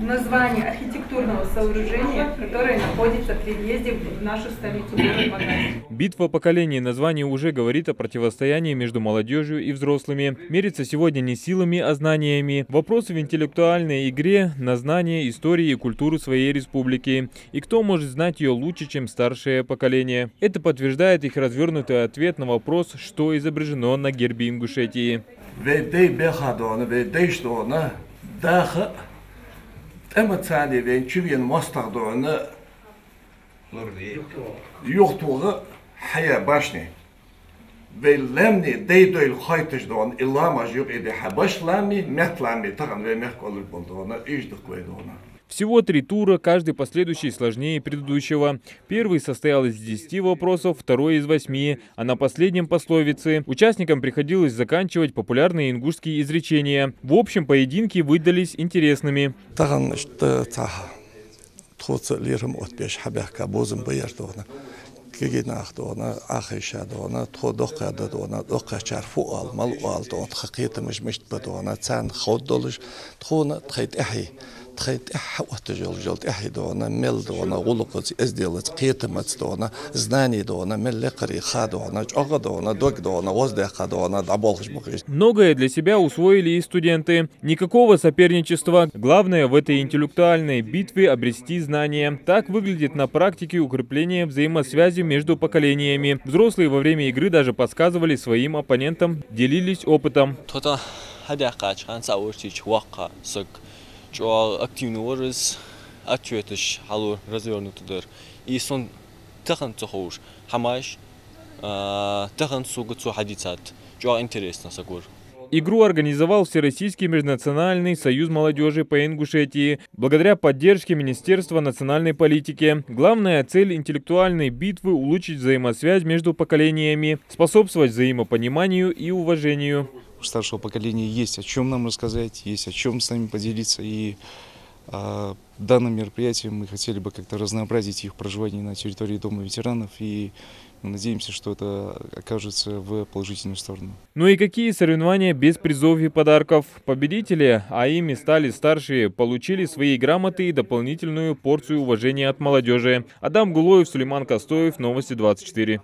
название архитектурного сооружения, которое находится при въезде в нашу столицу, город Багаи. Битва поколений название уже говорит о противостоянии между молодежью и взрослыми. Мерится сегодня не силами, а знаниями. Вопросы в интеллектуальной игре на знание истории и культуры своей республики. И кто может знать ее лучше, чем старшее поколение? Это подтверждает их развернутый ответ на вопрос, что изображено на гербе Ингушетии. Всего 3 тура, каждый последующий сложнее предыдущего. Первый состоял из 10 вопросов, второй из 8, а на последнем пословицы. Участникам приходилось заканчивать популярные ингушские изречения. В общем, поединки выдались интересными. Многое для себя усвоили и студенты. Никакого соперничества. Главное в этой интеллектуальной битве обрести знания. Так выглядит на практике укрепление взаимосвязи между поколениями. Взрослые во время игры даже подсказывали своим оппонентам, делились опытом. Активный образ, ответишь, халур развернутый, и сон тахан цохуш, хамаш, тахан сугуцу хадицат, чё интересно сагур. Игру организовал Всероссийский межнациональный союз молодежи по Ингушетии благодаря поддержке Министерства национальной политики. Главная цель интеллектуальной битвы – улучшить взаимосвязь между поколениями, способствовать взаимопониманию и уважению. У старшего поколения есть о чем нам рассказать, есть о чем с нами поделиться. И данным мероприятием мы хотели бы как-то разнообразить их проживание на территории Дома ветеранов. И мы надеемся, что это окажется в положительную сторону. Ну и какие соревнования без призов и подарков? Победители, а ими стали старшие, получили свои грамоты и дополнительную порцию уважения от молодежи. Адам Гулоев, Сулейман Костоев, Новости 24.